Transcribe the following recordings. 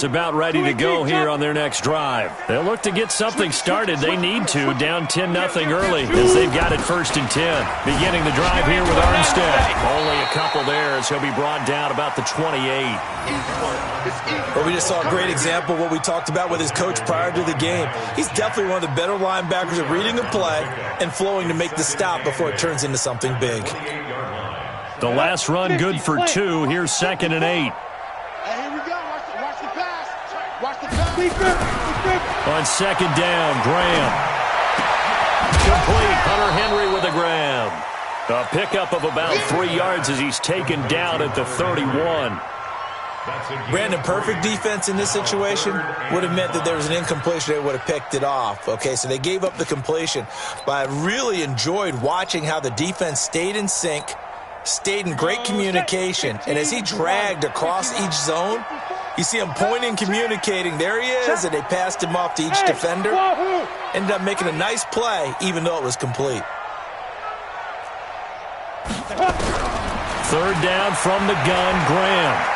is about ready to go here on their next drive. They'll look to get something started. They need to, down 10-0 early as they've got it 1st and 10. Beginning the drive here with Armstead. Only a couple there as he'll be brought down about the 28. Well, we just saw a great example of what we talked about with his coach prior to the game. He's definitely one of the better linebackers at reading a play and flowing to make the stop before it turns into something big. The last run good for 2. Here's 2nd and 8. Here we go. Watch the pass. Watch the pass. On 2nd down, Graham. Complete. Hunter Henry with a grab. A pickup of about 3 yards as he's taken down at the 31. Brandon, perfect defense in this situation would have meant that there was an incompletion. They would have picked it off. Okay, so they gave up the completion. But I really enjoyed watching how the defense stayed in sync, stayed in great communication. And as he dragged across each zone, you see him pointing, communicating. There he is, and they passed him off to each defender. Ended up making a nice play, even though it was complete. 3rd down from the gun, Graham.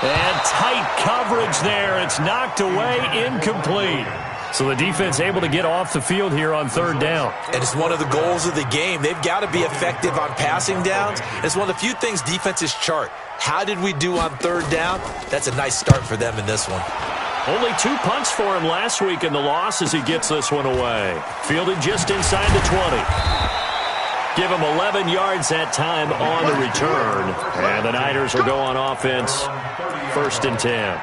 And tight coverage there. It's knocked away, incomplete. So the defense able to get off the field here on 3rd down. And it's one of the goals of the game. They've got to be effective on passing downs. It's one of the few things defenses chart. How did we do on 3rd down? That's a nice start for them in this one. Only 2 punts for him last week in the loss as he gets this one away. Fielded just inside the 20. Give him 11 yards that time on the return. And the Niners will go on offense 1st and 10.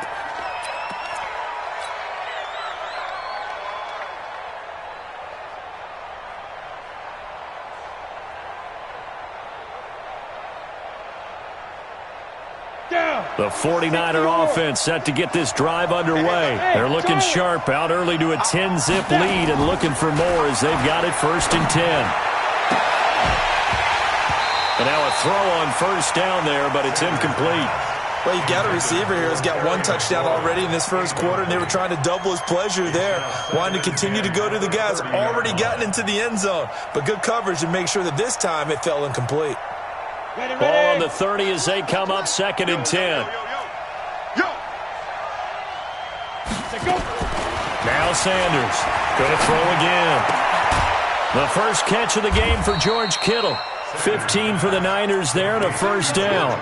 The 49er offense set to get this drive underway. They're looking sharp, out early to a 10-zip lead and looking for more as they've got it 1st and 10. And now a throw on 1st down there, but it's incomplete. Well, you got a receiver here who's got 1 touchdown already in this 1st quarter, and they were trying to double his pleasure there, wanting to continue to go to the guys already gotten into the end zone. But good coverage to make sure that this time it fell incomplete. Ball on the 30 as they come up 2nd and 10. Now Sanders going to throw again. The first catch of the game for George Kittle. 15 for the Niners there and a 1st down.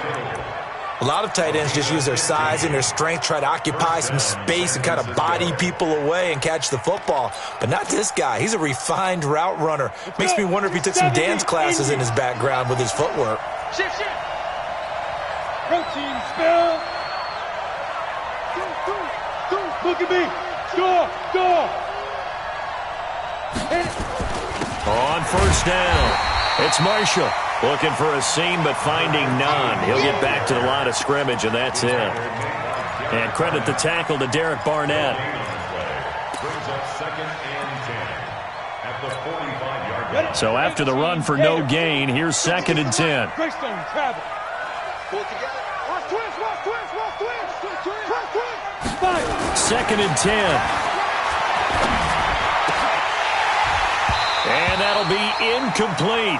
A lot of tight ends just use their size and their strength, try to occupy some space and kind of body people away and catch the football. But not this guy. He's a refined route runner. Makes me wonder if he took some dance classes in his background with his footwork. Shift. Protein spill. Look at me. Score. On 1st down. It's Marshall looking for a seam but finding none. He'll get back to the line of scrimmage, and that's it. And credit the tackle to Derek Barnett. So after the run for no gain, here's 2nd and 10. 2nd and 10. And that'll be incomplete.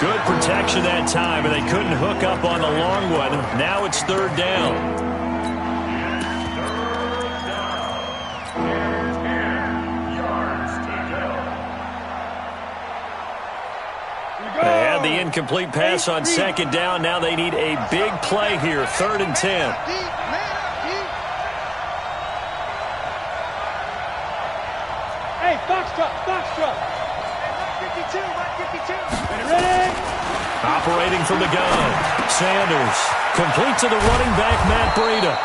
Good protection that time, and they couldn't hook up on the long one. Now it's 3rd down. They had the incomplete pass on 2nd down. Now they need a big play here, 3rd and 10. Hey, box truck. Operating from the gun. Sanders complete to the running back, Matt Breida.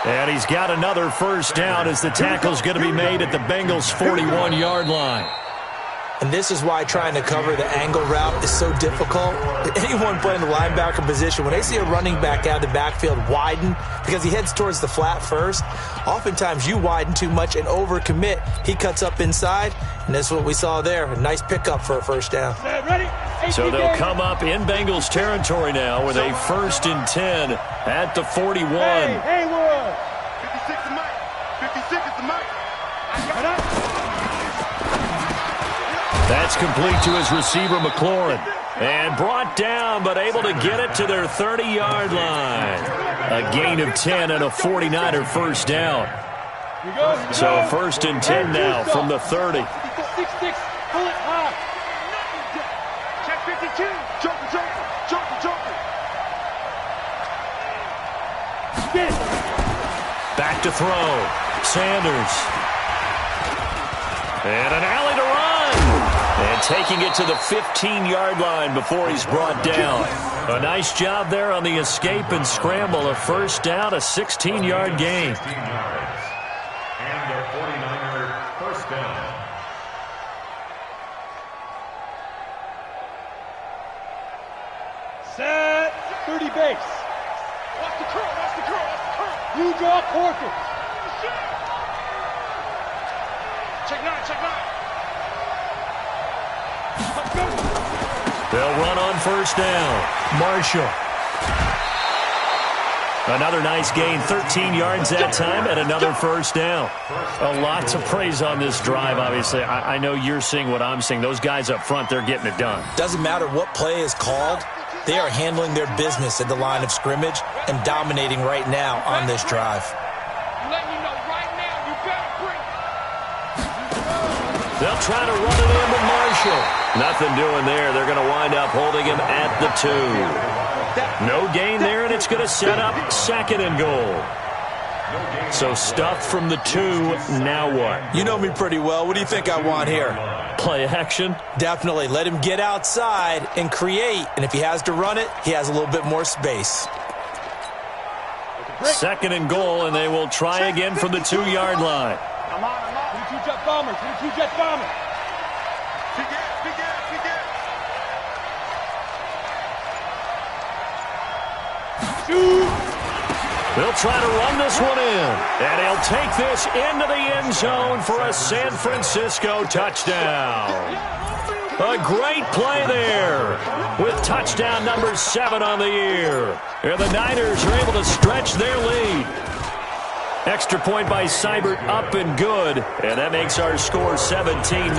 And he's got another 1st down as the tackle's going to be made at the Bengals' 41-yard line. And this is why trying to cover the angle route is so difficult. Anyone playing the linebacker position, when they see a running back out of the backfield widen because he heads towards the flat first, oftentimes you widen too much and overcommit. He cuts up inside, and that's what we saw there. A nice pickup for a 1st down. So they'll come up in Bengals territory now with a 1st and 10 at the 41. Hey, Haywood. 56 is Mike. 56 is the Mike. That's complete to his receiver, McLaurin. And brought down, but able to get it to their 30-yard line. A gain of 10 and a 49er first down. So 1st and 10 now from the 30. Check 52. Joker. Back to throw. Sanders. And an alley to run. And taking it to the 15-yard line before he's brought down. A nice job there on the escape and scramble. A first down, a 16-yard gain. 16 yards. And a 49er first down. Set. 30 base. Watch the curl. Blue draw, quarter. Check 9. They'll run on first down. Marshall. Another nice gain, 13 yards that time, and another first down. A lot to praise on this drive, obviously. I know you're seeing what I'm seeing. Those guys up front, they're getting it done. Doesn't matter what play is called. They are handling their business at the line of scrimmage and dominating right now on this drive. Letting you know right now, you better bring. They'll try to run it in with Marshall. Nothing doing there. They're going to wind up holding him at the 2. No gain there, and it's going to set up 2nd and goal. So stuffed from the 2. Now what? You know me pretty well. What do you think I want here? Play action? Definitely. Let him get outside and create. And if he has to run it, he has a little bit more space. 2nd and goal, and they will try again from the 2-yard line. I'm on. 22 jet bombers. Big gas. Shoot. They'll try to run this one in, and he'll take this into the end zone for a San Francisco touchdown. A great play there with touchdown number 7 on the year. And the Niners are able to stretch their lead. Extra point by Seibert, up and good, and that makes our score 17-0.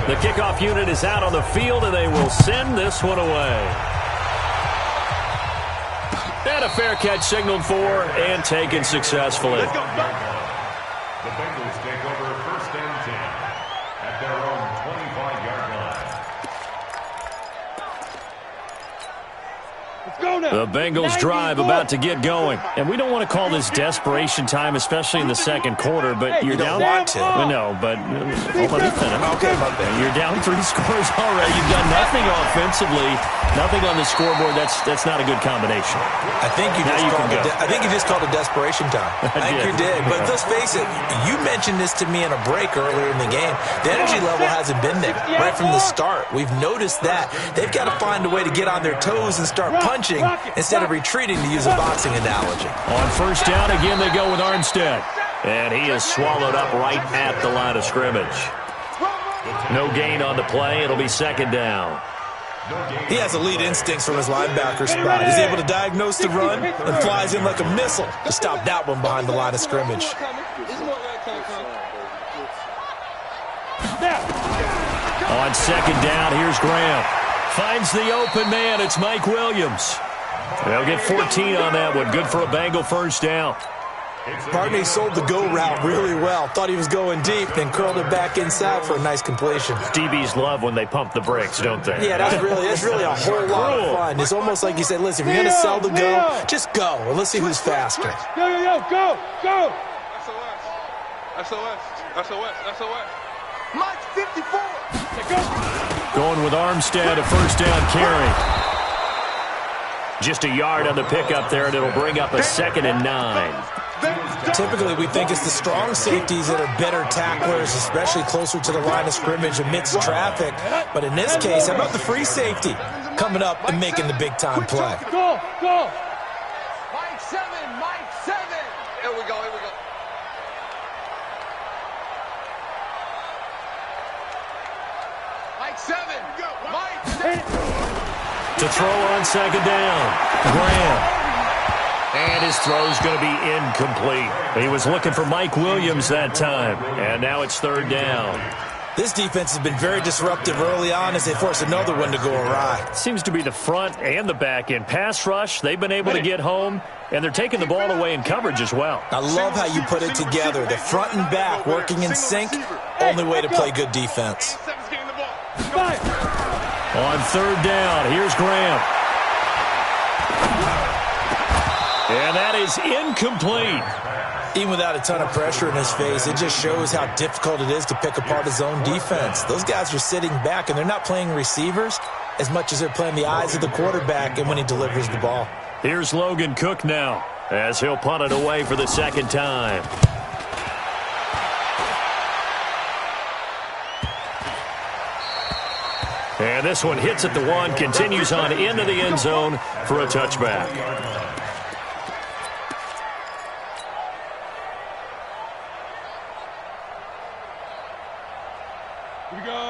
The kickoff unit is out on the field, and they will send this one away. And a fair catch signaled for and taken successfully. The Bengals take over 1st and 10 at their own 25-yard line. Let's go now. The Bengals drive about to get going. And we don't want to call this desperation time, especially in the second quarter, but you're down. Want to. No, but let me finish. Okay, my bad. You're down 3 scores already. You've done nothing offensively, nothing on the scoreboard. That's not a good combination. I think you just called it desperation time. I think you did. But let's face it, you mentioned this to me in a break earlier in the game. The energy level hasn't been there right from the start. We've noticed that. They've got to find a way to get on their toes and start punching instead of retreating, to use a boxing analogy. On first down, again, they go with Armstead. And he is swallowed up right at the line of scrimmage. No gain on the play. It'll be 2nd down. He has elite instincts from his linebacker spot. He's able to diagnose the run and flies in like a missile to stop that one behind the line of scrimmage. On 2nd down, here's Graham. Finds the open man. It's Mike Williams. They'll get 14 on that one. Good for a Bengal first down. Barney sold the go route really well. Thought he was going deep, then curled it back inside for a nice completion. DBs love when they pump the brakes, don't they? Yeah, that's really a whole lot of fun. It's almost like you said, listen, if you're going to sell the go, just go, and let's see who's faster. Go. SOS. Mike 54. Going with Armstead, a first down carry. Just a yard on the pickup there, and it'll bring up a 2nd and 9. Typically, we think it's the strong safeties that are better tacklers, especially closer to the line of scrimmage amidst traffic. But in this case, how about the free safety coming up and making the big-time play? Go. Mike 7. Here we go. Mike 7. To throw on 2nd down, Graham. And his throw's going to be incomplete. He was looking for Mike Williams that time. And now it's 3rd down. This defense has been very disruptive early on as they force another one to go awry. Seems to be the front and the back end. Pass rush, they've been able to get home, and they're taking the ball away in coverage as well. I love how you put it together. The front and back working in sync, only way to play good defense. On third down, here's Graham. And that is incomplete. Even without a ton of pressure in his face, it just shows how difficult it is to pick apart his own defense. Those guys are sitting back, and they're not playing receivers as much as they're playing the eyes of the quarterback and when he delivers the ball. Here's Logan Cook now as he'll punt it away for the second time. And this one hits at the one, continues on into the end zone for a touchback.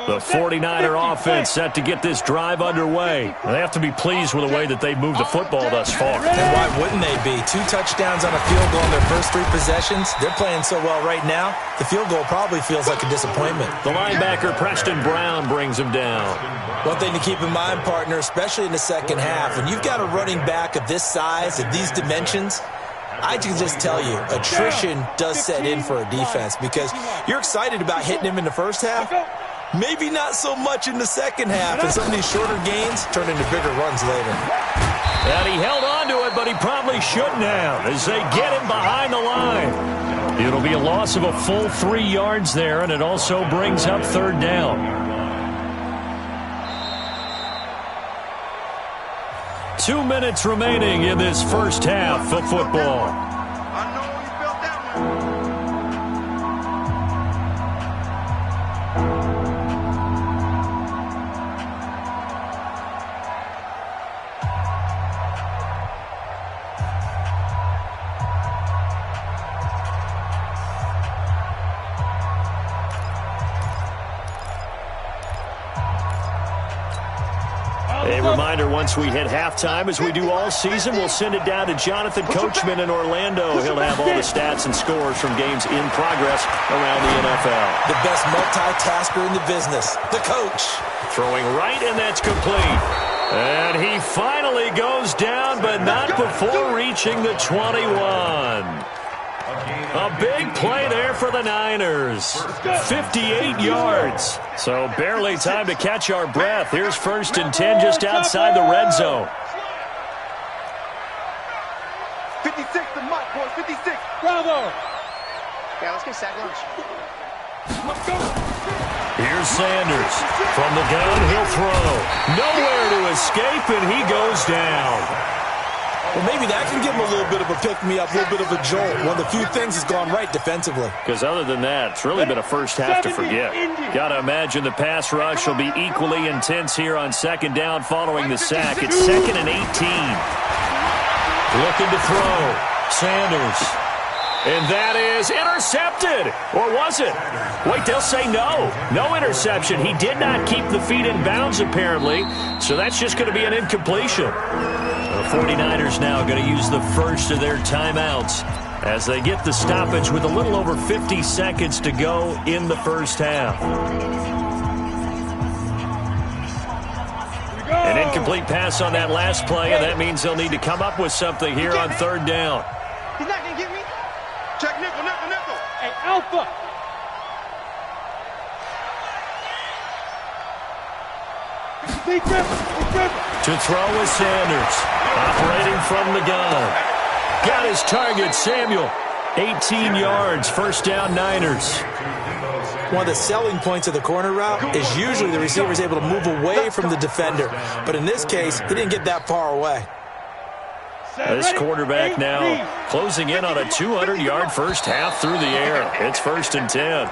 The 49er offense set to get this drive underway. They have to be pleased with the way that they've moved the football thus far. And why wouldn't they be? 2 touchdowns on a field goal in their first 3 possessions. They're playing so well right now, the field goal probably feels like a disappointment. The linebacker, Preston Brown, brings him down. One thing to keep in mind, partner, especially in the second half, when you've got a running back of this size, of these dimensions, I can just tell you, attrition does set in for a defense because you're excited about hitting him in the first half. Maybe not so much in the second half, and some of these shorter gains turn into bigger runs later. And he held on to it, but he probably shouldn't have as they get him behind the line. It'll be a loss of a full 3 yards there, and it also brings up third down. 2 minutes remaining in this first half of football. I know you felt that one. A reminder, once we hit halftime, as we do all season, we'll send it down to Jonathan Coachman in Orlando. He'll have all the stats and scores from games in progress around the NFL. The best multitasker in the business, the coach. Throwing right, and that's complete. And he finally goes down, but not before reaching the 21. A big play there for the Niners. 58 yards. So barely time to catch our breath. Here's 1st and 10 just outside the red zone. 56 to Mike, boys, 56. Bravo. Yeah, let's get sack lunch. Here's Sanders. From the gun, he'll throw. Nowhere to escape, and he goes down. Well, maybe that can give him a little bit of a pick-me-up, a little bit of a jolt. One of the few things that's gone right defensively. Because other than that, it's really been a first half to forget. Got to imagine the pass rush will be equally intense here on second down following the sack. It's 2nd and 18. Looking to throw. Sanders. And that is intercepted. Or was it? Wait, they'll say no. No interception. He did not keep the feet in bounds, apparently. So that's just going to be an incompletion. The 49ers now going to use the first of their timeouts as they get the stoppage with a little over 50 seconds to go in the first half. An incomplete pass on that last play, and that means they'll need to come up with something here on third down. He's not going to get me. Check nickel, nickel, nickel. Hey, Alpha. To throw is Sanders, operating from the gun. Got his target, Samuel. 18 yards, first down, Niners. One of the selling points of the corner route is usually the receiver is able to move away from the defender. But in this case, he didn't get that far away. This quarterback now closing in on a 200-yard first half through the air. It's 1st and 10.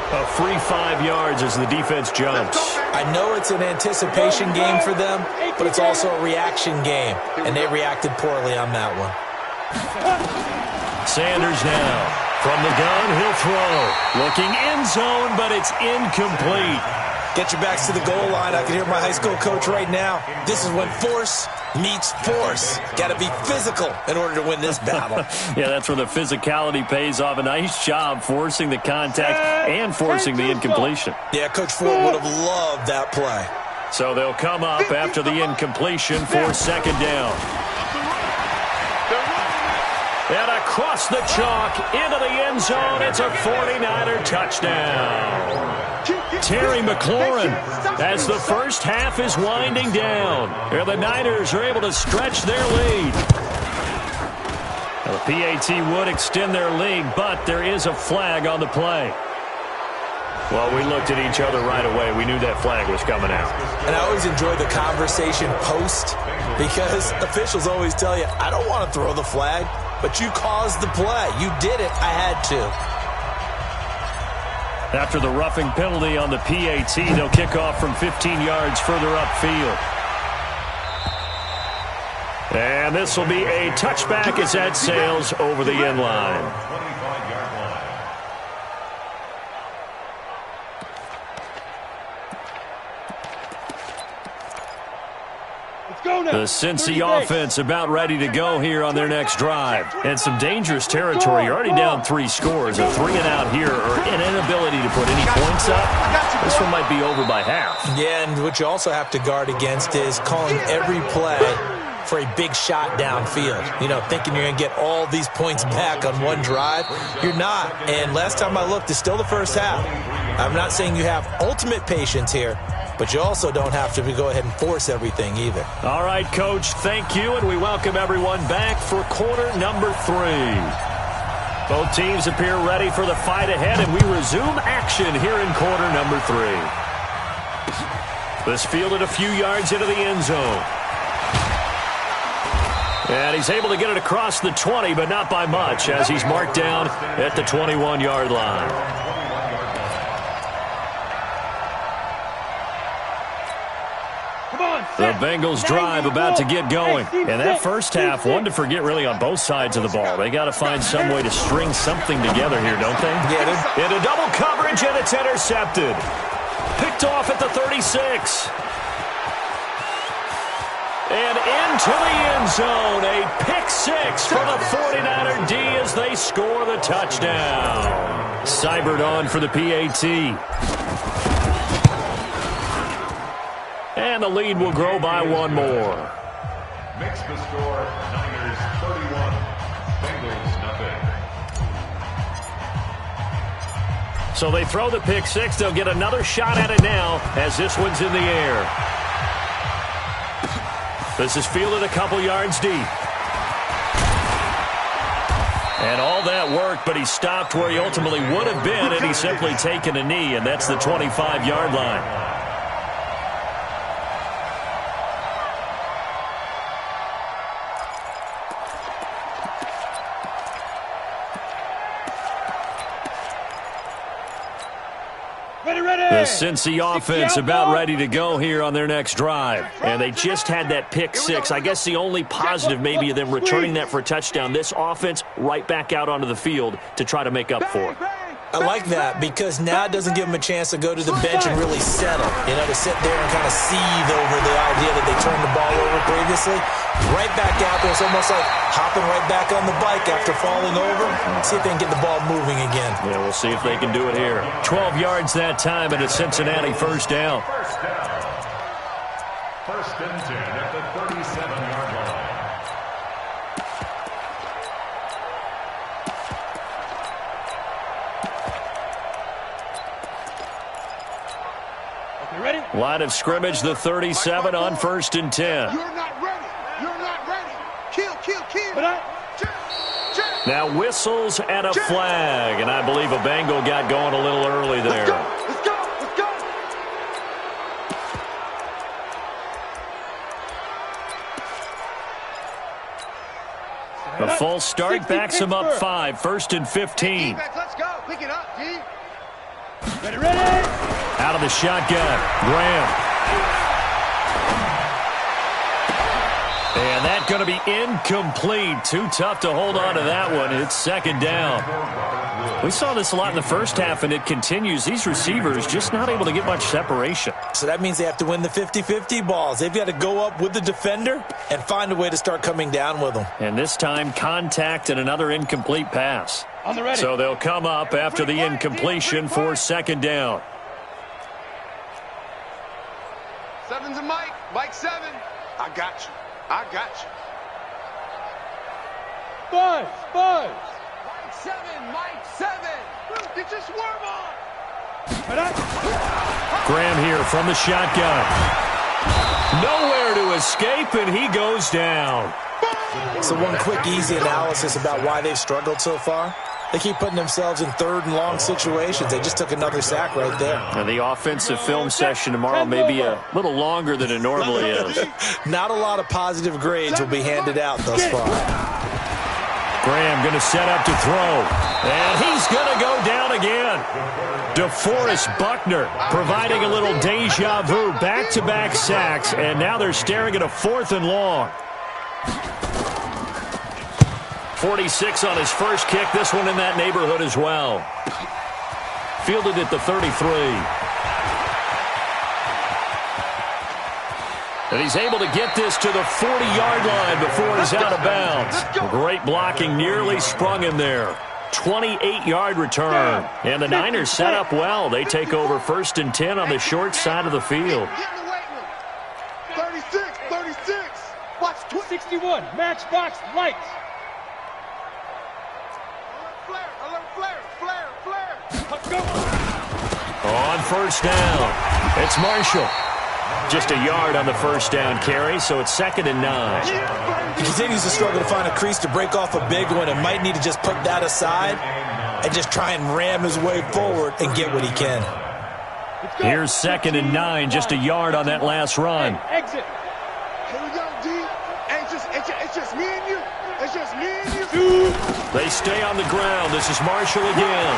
A free 5 yards as the defense jumps. I know it's an anticipation game for them, but it's also a reaction game, and they reacted poorly on that one. Sanders now. From the gun, he'll throw. Looking end zone, but it's incomplete. Get your backs to the goal line. I can hear my high school coach right now. This is when force meets force. Got to be physical in order to win this battle. Yeah, that's where the physicality pays off. A nice job forcing the contact and forcing the incompletion. Yeah, Coach Ford would have loved that play. So they'll come up after the incompletion for second down. And across the chalk into the end zone, it's a 49er touchdown. Terry McLaurin as the first half is winding down. And the Niners are able to stretch their lead. Now, the PAT would extend their lead, but there is a flag on the play. Well, we looked at each other right away. We knew that flag was coming out. And I always enjoy the conversation post because officials always tell you, I don't want to throw the flag, but you caused the play. You did it. I had to. After the roughing penalty on the PAT, they'll kick off from 15 yards further upfield. And this will be a touchback as that sails over the end line. The Cincy offense about ready to go here on their next drive. And some dangerous territory. You're already down 3 scores. A 3-and-out here or an inability to put any points up. This one might be over by half. Yeah, and what you also have to guard against is calling every play for a big shot downfield. You know, thinking you're going to get all these points back on one drive. You're not. And last time I looked, it's still the first half. I'm not saying you have ultimate patience here, but you also don't have to go ahead and force everything either. All right, Coach, thank you, and we welcome everyone back for quarter number 3. Both teams appear ready for the fight ahead, and we resume action here in quarter number 3. This fielded a few yards into the end zone. And he's able to get it across the 20, but not by much, as he's marked down at the 21-yard line. The Bengals drive about to get going. And that first half, one to forget really on both sides of the ball. They got to find some way to string something together here, don't they? Yeah, into double coverage, and it's intercepted. Picked off at the 36. And into the end zone, a pick 6 for the 49er D as they score the touchdown. Seibert on for the PAT. And the lead will grow by 1 more. Makes the score Niners 31, Bengals nothing. So they throw the pick 6. They'll get another shot at it now as this one's in the air. This is fielded a couple yards deep. And all that work, but he stopped where he ultimately would have been, and he's simply taken a knee, and that's the 25-yard line. The Cincy offense about ready to go here on their next drive. And they just had that pick 6. I guess the only positive maybe of them returning that for a touchdown. This offense right back out onto the field to try to make up for it. I like that because now it doesn't give them a chance to go to the bench and really settle. You know, to sit there and kind of seethe over the idea that they turned the ball over previously. Right back out there. It's almost like hopping right back on the bike after falling over. See if they can get the ball moving again. Yeah, we'll see if they can do it here. 12 yards that time, and a Cincinnati first down. First and 10 at the 37-yard line. Ready? Line of scrimmage, the 37 on first and 10. You're not ready. You're not ready. Kill. Now whistles and a flag, and I believe a Bengal got going a little early there. Let's go. A false start backs him up 5, first and 15. Let's go. Pick it up, D. Ready? Out of the shotgun, Graham. And that's going to be incomplete. Too tough to hold on to that one. It's second down. We saw this a lot in the first half, and it continues. These receivers just not able to get much separation. So that means they have to win the 50-50 balls. They've got to go up with the defender and find a way to start coming down with them. And this time, contact and another incomplete pass. On the ready. So they'll come up after the incompletion for second down. Seven's a Mike. Mike 7. I got you. I got you. Buzz. Mike 7. Mike 7. Get your swerve on. Graham here from the shotgun. Nowhere to escape, and he goes down. So one quick, easy analysis about why they've struggled so far. They keep putting themselves in third and long situations. They just took another sack right there. And the offensive film session tomorrow may be a little longer than it normally is. Not a lot of positive grades will be handed out thus far. Graham going to set up to throw. And he's going to go down again. DeForest Buckner providing a little deja vu. Back-to-back sacks. And now they're staring at a 4th and long. 46 on his first kick. This one in that neighborhood as well. Fielded at the 33. And he's able to get this to the 40-yard line before he's out of bounds. Great blocking, nearly sprung him there. 28-yard return. And the Niners set up well. They take over 1st and 10 on the short side of the field. 36. Watch 61. Matchbox lights. Flare. Let's go. On first down, it's Marshall. Just a yard on the first down carry, so it's 2nd and 9. He continues to struggle to find a crease to break off a big one and might need to just put that aside and just try and ram his way forward and get what he can. Here's 2nd and 9, just a yard on that last run. Exit. Here we go, D. It's just me and you. It's just me and you. They stay on the ground. This is Marshall again.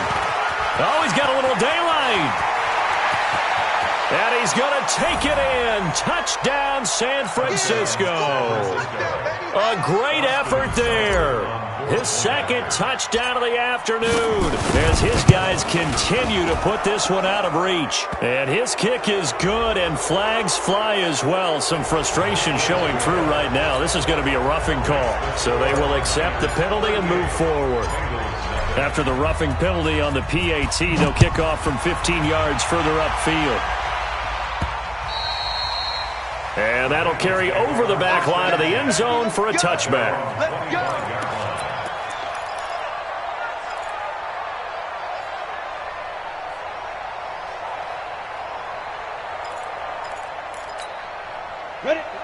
Oh, he's got a little daylight. And he's going to take it in. Touchdown, San Francisco. A great effort there. His 2nd touchdown of the afternoon as his guys continue to put this one out of reach. And his kick is good, and flags fly as well. Some frustration showing through right now. This is going to be a roughing call. So they will accept the penalty and move forward. After the roughing penalty on the PAT, they'll kick off from 15 yards further upfield. And that'll carry over the back line of the end zone for a touchback. Let's go.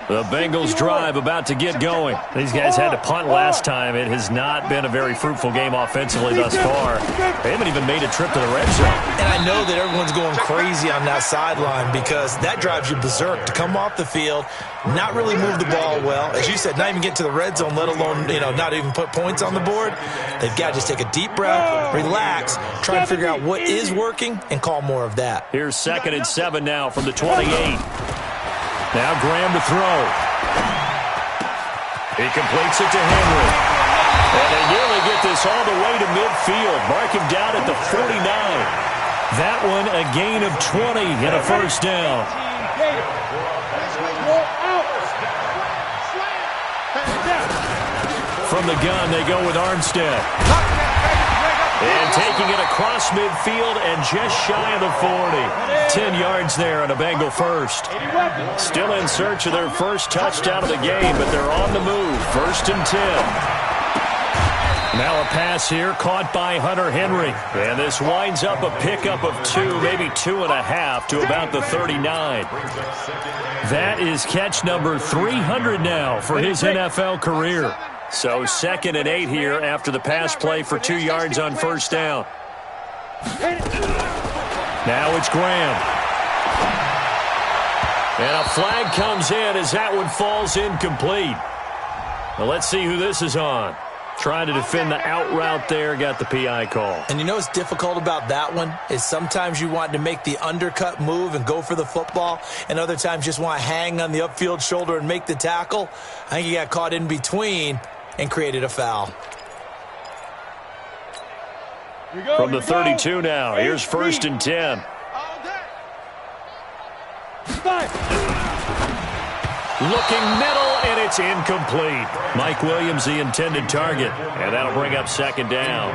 The Bengals drive about to get going. These guys had to punt last time. It has not been a very fruitful game offensively thus far. They haven't even made a trip to the red zone. And I know that everyone's going crazy on that sideline because that drives you berserk to come off the field, not really move the ball well. As you said, not even get to the red zone, let alone, not even put points on the board. They've got to just take a deep breath, relax, try and figure out what is working, and call more of that. Here's 2nd and 7 now from the 28. Now Graham to throw. He completes it to Henry. And they nearly get this all the way to midfield. Mark him down at the 49. That one a gain of 20 and a first down. From the gun, they go with Armstead. And taking it across midfield and just shy of the 40. 10 yards there on a Bengal first. Still in search of their first touchdown of the game, but they're on the move. 1st and 10. Now a pass here caught by Hunter Henry. And this winds up a pickup of 2, maybe 2.5 to about the 39. That is catch number 300 now for his NFL career. So 2nd and 8 here after the pass play for 2 yards on first down. Now it's Graham. And a flag comes in as that one falls incomplete. Now let's see who this is on. Trying to defend the out route there, got the PI call. And you know what's difficult about that one is sometimes you want to make the undercut move and go for the football, and other times just want to hang on the upfield shoulder and make the tackle. I think he got caught in between and created a foul. From the 32 now, here's 1st and 10. Looking middle, and it's incomplete. Mike Williams, the intended target, and that'll bring up 2nd down.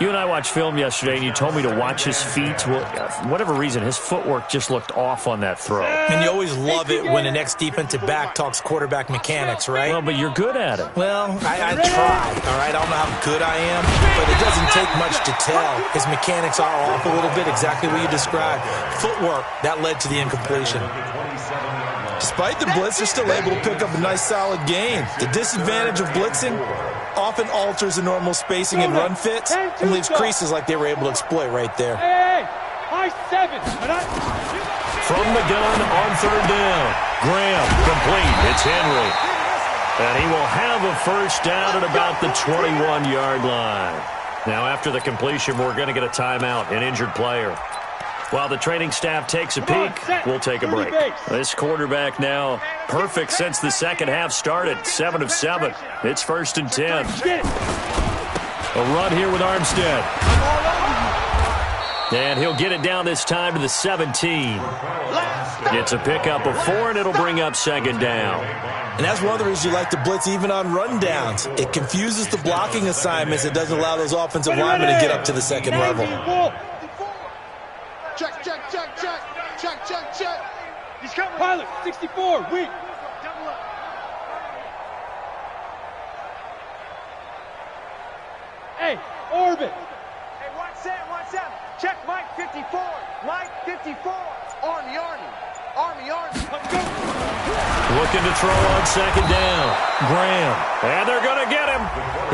You and I watched film yesterday, and you told me to watch his feet. Well, for whatever reason, his footwork just looked off on that throw. And you always love it when the next defensive back talks quarterback mechanics, right? Well, but you're good at it. Well, I try, all right? I don't know how good I am, but it doesn't take much to tell. His mechanics are off a little bit, exactly what you described. Footwork, that led to the incompletion. Despite the blitz, they're still able to pick up a nice, solid gain. The disadvantage of blitzing often alters the normal spacing and run fits and leaves creases like they were able to exploit right there. Hey, high 7. From the gun on 3rd down. Graham, complete. It's Henry. And he will have a 1st down at about the 21-yard line. Now, after the completion, we're going to get a timeout, an injured player. While the training staff takes a peek, we'll take a break. This quarterback now perfect since the second half started. 7 of 7. It's 1st and 10. A run here with Armstead. And he'll get it down this time to the 17. It's a pickup of 4, and it'll bring up 2nd down. And that's one of the reasons you like to blitz even on rundowns. It confuses the blocking assignments. It doesn't allow those offensive linemen to get up to the 2nd level. Check, check, check, check. Check, check, check. He's coming. Pilot, 64, weak. Double up. Hey, orbit. Hey, watch that. Check Mike 54. Mike 54. Army. Army. Let's go. Looking to throw on 2nd down. Graham. And they're going to get him.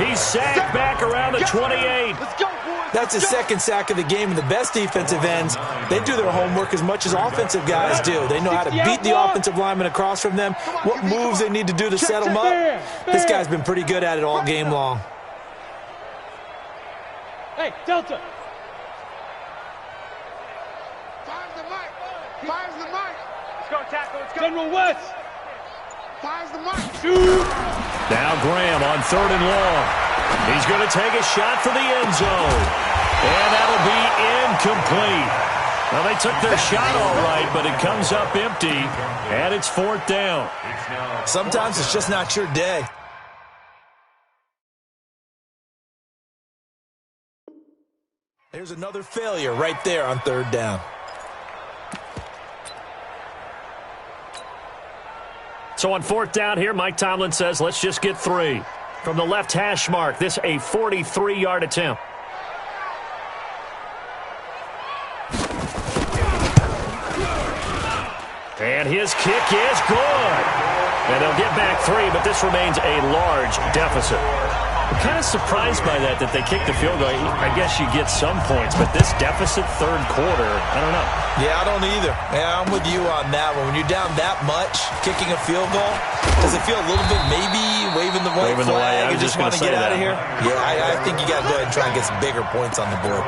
He's sacked back around the 28. Let's go, boys. That's his 2nd sack of the game, and the best defensive ends, they do their homework as much as offensive guys do. They know how to beat the offensive lineman across from them, what moves they need to do to set them up. This guy's been pretty good at it all game long. Hey, Delta. Fires the mic. Let's go, tackle. Let's go. General West. Fires the mic. Shoot. Now Graham on 3rd and long. He's going to take a shot for the end zone. And that'll be incomplete. Well, they took their shot all right, but it comes up empty, and it's 4th down. Sometimes it's just not your day. There's another failure right there on 3rd down. So on 4th down here, Mike Tomlin says, let's just get 3. From the left hash mark, this a 43-yard attempt. And his kick is good. And they'll get back 3, but this remains a large deficit. I'm kind of surprised by that they kicked the field goal. I guess you get some points, but this deficit 3rd quarter, I don't know. Yeah, I don't either. Yeah, I'm with you on that one. When you're down that much, kicking a field goal, does it feel a little bit maybe waving the white flag and just want to get out of here? Yeah, I think you got to go ahead and try and get some bigger points on the board.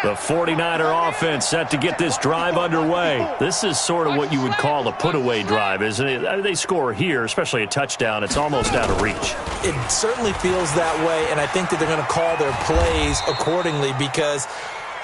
The 49er offense set to get this drive underway. This is sort of what you would call a put-away drive, isn't it? They score here, especially a touchdown. It's almost out of reach. It certainly feels that way, and I think that they're going to call their plays accordingly because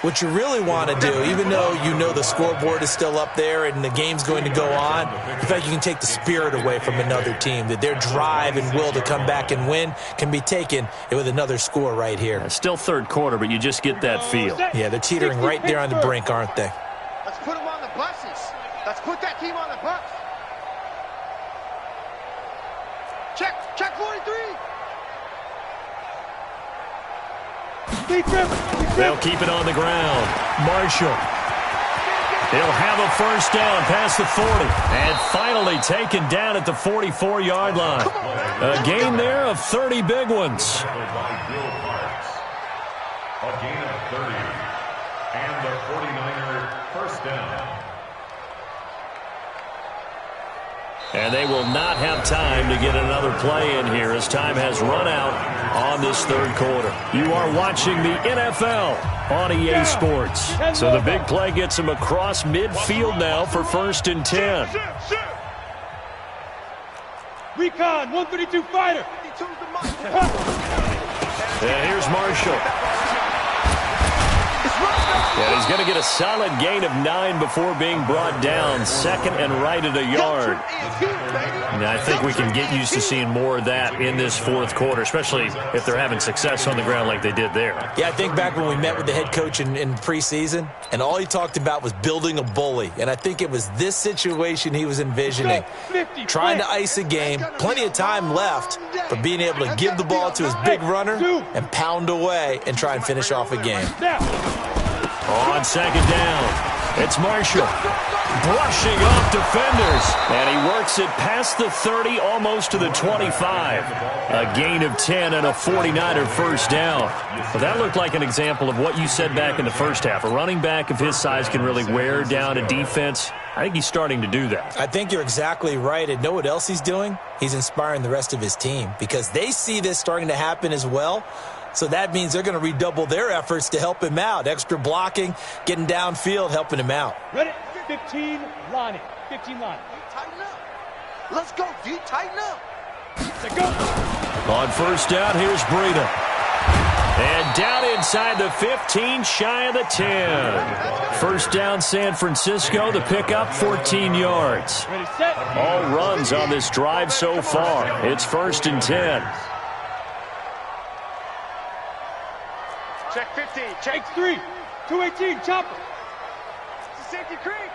what you really want to do, even though you know the scoreboard is still up there and the game's going to go on, in fact, you can take the spirit away from another team, that their drive and will to come back and win can be taken with another score right here. Yeah, still 3rd quarter, but you just get that feel. Yeah, they're teetering right there on the brink, aren't they? Let's put them on the buses. Let's put that team on the bus. Check 43. They'll keep it on the ground. Marshall. He'll have a 1st down past the 40. And finally taken down at the 44-yard line. A gain there of 30 big ones. A gain of 30. And the 49er 1st down. And they will not have time to get another play in here as time has run out on this third quarter. You are watching the NFL on EA Sports. So the big play gets him across midfield now for 1st and 10. Recon, 132 fighter. And here's Marshall. And he's going to get a solid gain of 9 before being brought down. Second and right at a yard. And I think we can get used to seeing more of that in this fourth quarter, especially if they're having success on the ground like they did there. Yeah, I think back when we met with the head coach in preseason, and all he talked about was building a bully. And I think it was this situation he was envisioning. Trying to ice a game, plenty of time left, but being able to give the ball to his big runner and pound away and try and finish off a game. On second down, it's Marshall brushing off defenders, and he works it past the 30, almost to the 25. A gain of 10 and a 49er first down. Well, that looked like an example of what you said back in the first half. A running back of his size can really wear down a defense. I think he's starting to do that. I think you're exactly right. And know what else he's doing? He's inspiring the rest of his team because they see this starting to happen as well. So that means they're going to redouble their efforts to help him out. Extra blocking, getting downfield, helping him out. Ready? 15 lining. 15 lining. Tighten up. Let's go, D. Tighten up. Let's go. On first down, here's Breida. And down inside the 15, shy of the 10. First down, San Francisco. The pickup, 14 yards. Ready, set. All runs on this drive so far. It's 1st and 10. Check 15. Check X3. 218. Chopper. safety creek.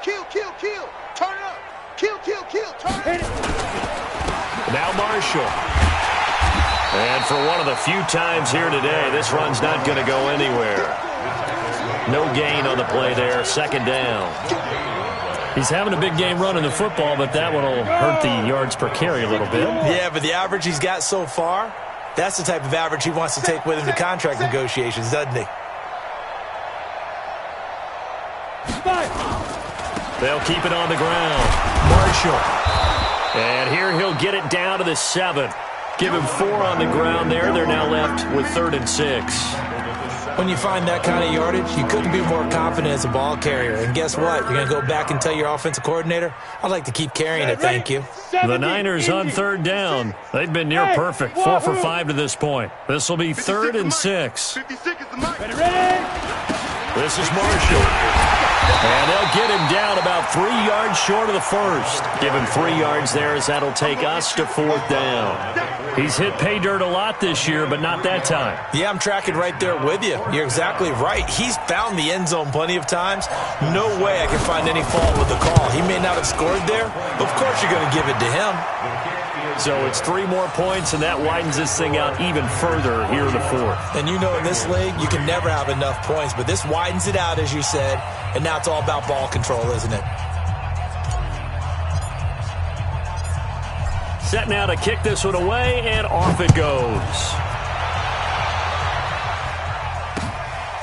Kill, kill, kill. Turn it up. Kill, kill, kill. Turn it up. Now Marshall. And for one of the few times here today, this run's not going to go anywhere. No gain on the play there. Second down. He's having a big game running the football, but that one will hurt the yards per carry a little bit. Yeah, but the average he's got so far, that's the type of average he wants to take with him to contract negotiations, doesn't he? They'll keep it on the ground. Marshall. And here he'll get it down to the 7. Give him 4 on the ground there. They're now left with 3rd and 6. When you find that kind of yardage, you couldn't be more confident as a ball carrier. And guess what? You're going to go back and tell your offensive coordinator, I'd like to keep carrying it, thank you. The Niners on 3rd down. They've been near perfect. 4 for 5 to this point. This will be 3rd and 6. This is Marshall. And they'll get him down about 3 yards short of the first. Give him 3 yards there as that'll take us to 4th down. He's hit pay dirt a lot this year, but not that time. Yeah, I'm tracking right there with you. You're exactly right. He's found the end zone plenty of times. No way I can find any fault with the call. He may not have scored there, but of course you're going to give it to him. So it's 3 more points, and that widens this thing out even further here in the 4th. And you know in this league, you can never have enough points, but this widens it out, as you said, and now it's all about ball control, isn't it? Set now to kick this one away, and off it goes.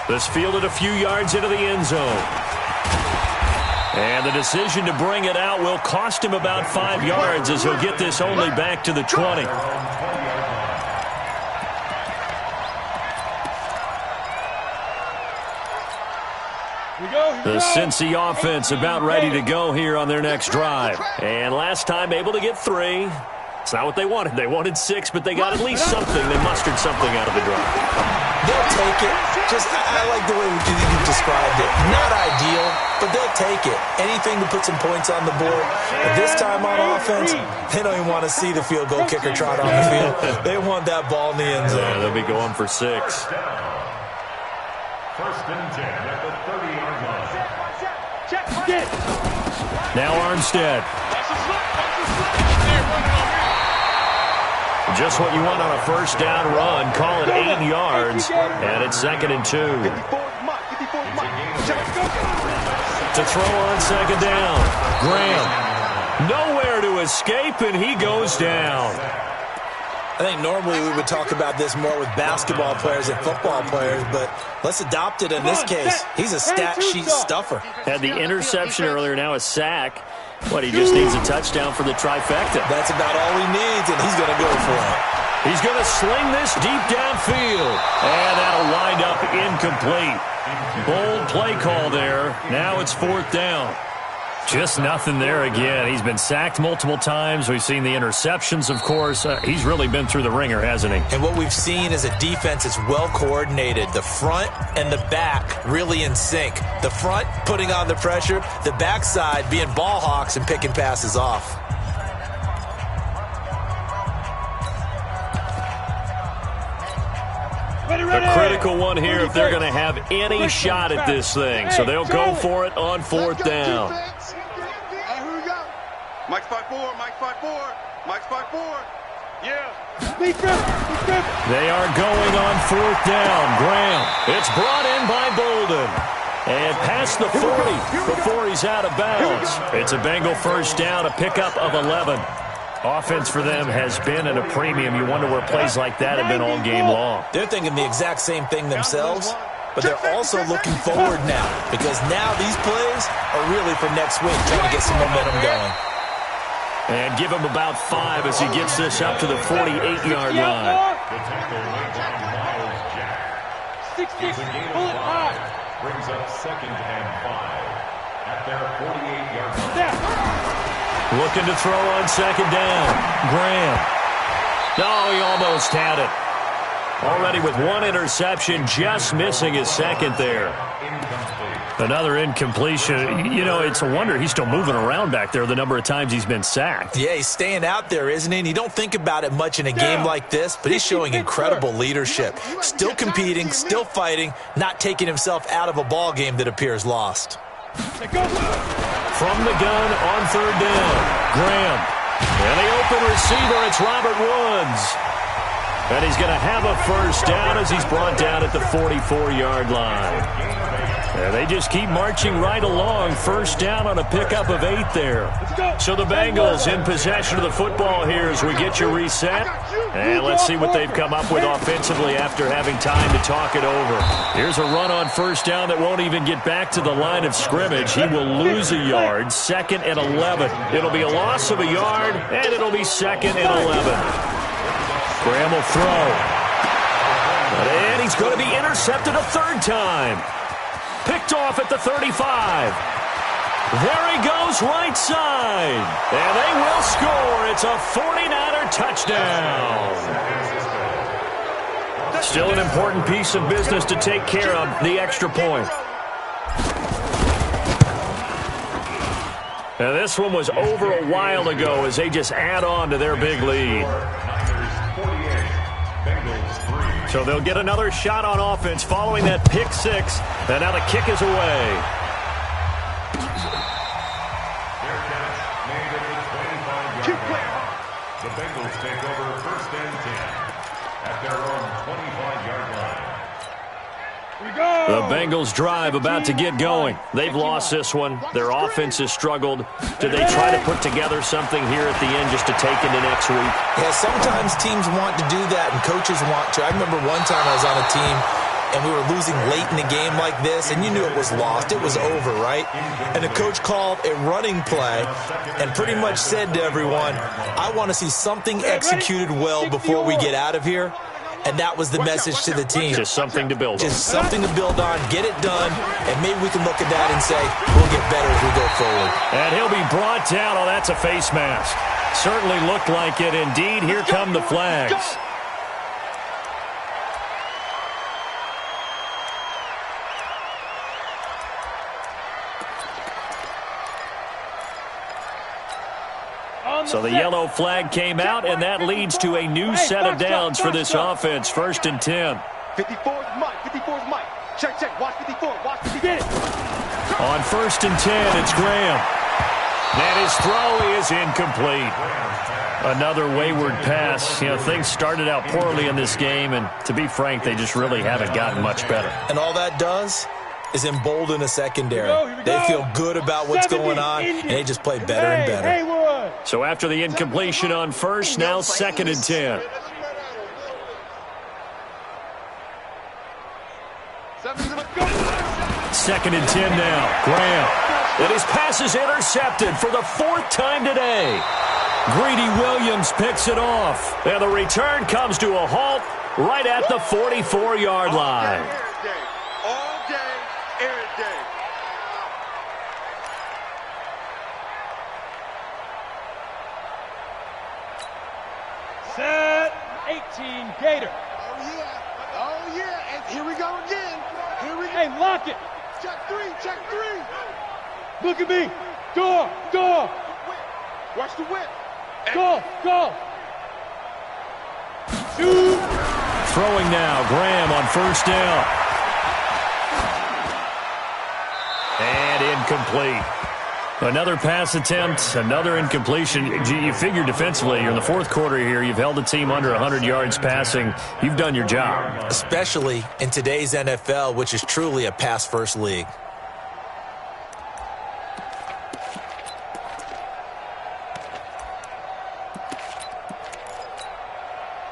This fielded a few yards into the end zone. And the decision to bring it out will cost him about 5 yards as he'll get this only back to the 20. The Cincy offense about ready to go here on their next drive. And last time able to get 3. It's not what they wanted. They wanted 6, but they got at least something. They mustered something out of the drive. They'll take it. I like the way you described it. Not ideal, but they'll take it. Anything to put some points on the board. But this time on offense, they don't even want to see the field goal kicker trot on the field. They want that ball in the end zone. Yeah, they'll be going for 6. 1st and 10 at the 30-yard line. Now Armstead. Just what you want on a first down run. Call it 8 yards, and it's 2nd and 2. To throw on 2nd down. Graham. Nowhere to escape, and he goes down. I think normally we would talk about this more with basketball players and football players, but let's adopt it in this case. He's a stat sheet stuffer. Had the interception earlier, now a sack. What, he just needs a touchdown for the trifecta. That's about all he needs, and he's going to go for it. He's going to sling this deep downfield. And that'll wind up incomplete. Bold play call there. Now it's 4th down. Just nothing there again. He's been sacked multiple times. We've seen the interceptions, of course. He's really been through the ringer, hasn't he? And what we've seen is a defense that's well coordinated. The front and the back really in sync. The front putting on the pressure. The backside being ball hawks and picking passes off. A critical one here if they're going to have any shot at this thing. So they'll go for it on 4th down. Mike's 5-4, Mike's 5-4, Mike's 5-4. Yeah. They are going on 4th down. Graham. It's brought in by Bolden. And past the 40 before he's out of bounds. It's a Bengal first down, a pickup of 11. Offense for them has been at a premium. You wonder where plays like that have been all game long. They're thinking the exact same thing themselves, but they're also looking forward now because now these plays are really for next week, trying to get some momentum going. And give him about 5 as he gets this up to the 48-yard line. The tackle made by Miles Jack. 6-6, pull it high. Brings up 2nd and 5 at their 48-yard line. Looking to throw on 2nd down. Graham. Oh, he almost had it. Already with 1 interception, just missing his 2nd there. Another incompletion. You know, it's a wonder he's still moving around back there the number of times he's been sacked. Yeah, he's staying out there, isn't he? And you don't think about it much in a game like this, but he's showing incredible leadership. Still competing, still fighting, not taking himself out of a ball game that appears lost. From the gun on 3rd down. Graham. And the open receiver, it's Robert Woods. And he's going to have a first down as he's brought down at the 44-yard line. And they just keep marching right along. First down on a pickup of 8 there. So the Bengals in possession of the football here as we get you reset. And let's see what they've come up with offensively after having time to talk it over. Here's a run on first down that won't even get back to the line of scrimmage. He will lose a yard. 2nd and 11. It'll be a loss of a yard, and it'll be 2nd and 11. Graham will throw. And he's going to be intercepted a 3rd time. Picked off at the 35. There he goes right side. And they will score. It's a 49er touchdown. Still an important piece of business to take care of, the extra point. Now this one was over a while ago as they just add on to their big lead. So they'll get another shot on offense following that pick 6. And now the kick is away. The Bengals take over 1st and 10 at their own 25-yard line. The Bengals drive about to get going. They've lost this one. Their offense has struggled. Do they try to put together something here at the end just to take into next week? Yeah, sometimes teams want to do that and coaches want to. I remember one time I was on a team and we were losing late in the game like this, and you knew it was lost. It was over, right? And the coach called a running play and pretty much said to everyone, I want to see something executed well before we get out of here. And that was the message to the team. Just something to build on. Just something to build on, get it done, and maybe we can look at that and say, we'll get better as we go forward. And he'll be brought down. Oh, that's a face mask. Certainly looked like it. Indeed, here come the flags. So the yellow flag came out, and that leads to a new set of downs for this offense. 1st and 10. 54's Mike. 54's Mike. Check, check. Watch 54. Watch 54. On 1st and 10, it's Graham. And his throw is incomplete. Another wayward pass. You know, things started out poorly in this game, and to be frank, they just really haven't gotten much better. And all that does is embolden a secondary. They feel good about what's going on, and they just play better and better. So after the incompletion on 1st, now 2nd and 10. 2nd and 10 now. Graham. And his pass is intercepted for the 4th time today. Greedy Williams picks it off. And the return comes to a halt right at the 44-yard line. All day, every day. Set 18 Gator. Oh, yeah. And here we go again. Hey, lock it. Check three. Look at me. Go. Watch the whip. Go. Shoot. Throwing now. Graham on 1st down. And incomplete. Another pass attempt, another incompletion. You figure defensively, you're in the 4th quarter here. You've held the team under 100 yards passing. You've done your job. Especially in today's NFL, which is truly a pass-first league.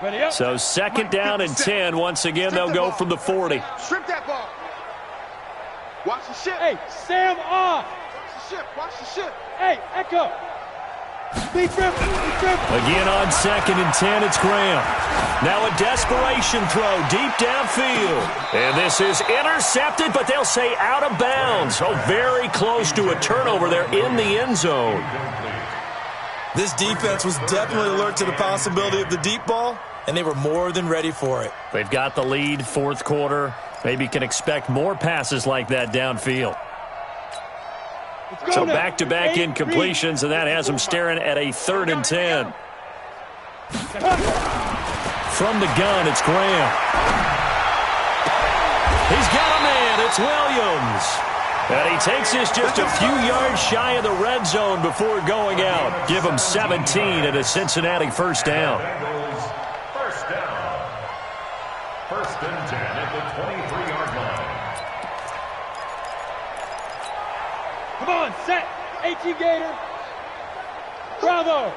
Ready up. So 2nd down and 10. Once again, they'll go from the 40. Strip that ball. Watch the ship. Hey, Sam off. Watch the ship. Hey, Echo. Big rip. Again on 2nd and 10, it's Graham. Now a desperation throw deep downfield. And this is intercepted, but they'll say out of bounds. So very close to a turnover there in the end zone. This defense was definitely alert to the possibility of the deep ball, and they were more than ready for it. They've got the lead, 4th quarter. Maybe can expect more passes like that downfield. So back-to-back incompletions, and that has them staring at a 3rd and 10. From the gun, it's Graham. He's got a man. It's Williams. And he takes this just a few yards shy of the red zone before going out. Give him 17 and a Cincinnati 1st down. First down. 1st and 10 at the 23-yard line. Come on, set. 18 Gator. Bravo.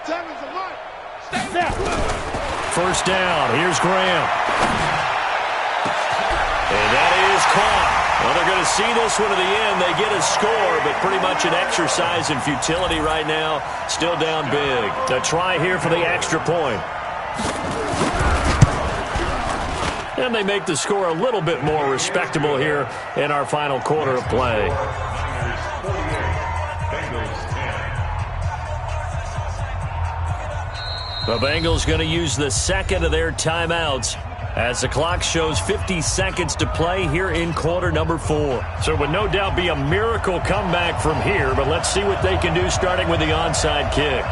7's a mark. Snap. 1st down. Here's Graham. And that is caught. Well, they're going to see this one to the end. They get a score, but pretty much an exercise in futility right now. Still down big. A try here for the extra point. And they make the score a little bit more respectable here in our final quarter of play. The Bengals going to use the 2nd of their timeouts as the clock shows 50 seconds to play here in quarter number 4. So it would no doubt be a miracle comeback from here, but let's see what they can do starting with the onside kick.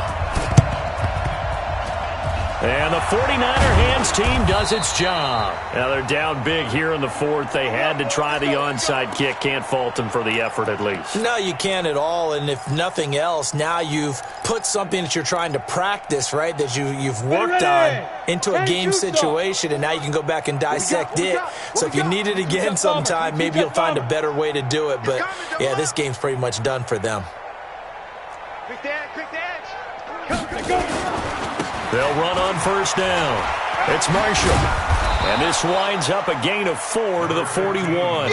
And the 49er hands team does its job. Now they're down big here in the 4th. They had to try the onside kick. Can't fault them for the effort at least. No, you can't at all. And if nothing else, now you've put something that you're trying to practice, right, that you've worked on into a game situation, and now you can go back and dissect it. So if you need it again sometime, maybe you'll find a better way to do it. But, yeah, this game's pretty much done for them. Quick the edge. They'll run on 1st down. It's Marshall. And this winds up a gain of 4 to the 41.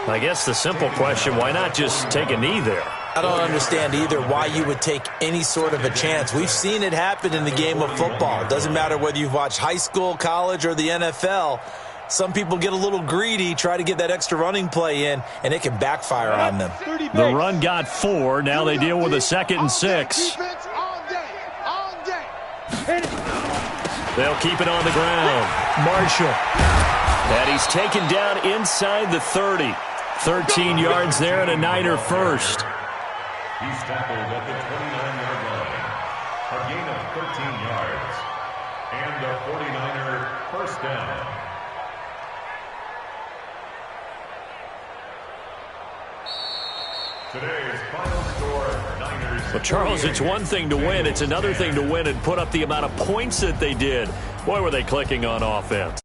I guess the simple question, why not just take a knee there? I don't understand either why you would take any sort of a chance. We've seen it happen in the game of football. It doesn't matter whether you've watched high school, college, or the NFL. Some people get a little greedy, try to get that extra running play in, and it can backfire on them. The run got 4. Now they deal with a 2nd and 6. They'll keep it on the ground. Marshall. And he's taken down inside the 30. 13 yards there and a Niner first. He's tackled at the 29-yard line. A gain of 13 yards. And a 49er 1st down. Today's final score, Niners. Well, Charles, it's one thing to win. It's another thing to win and put up the amount of points that they did. Boy, were they clicking on offense.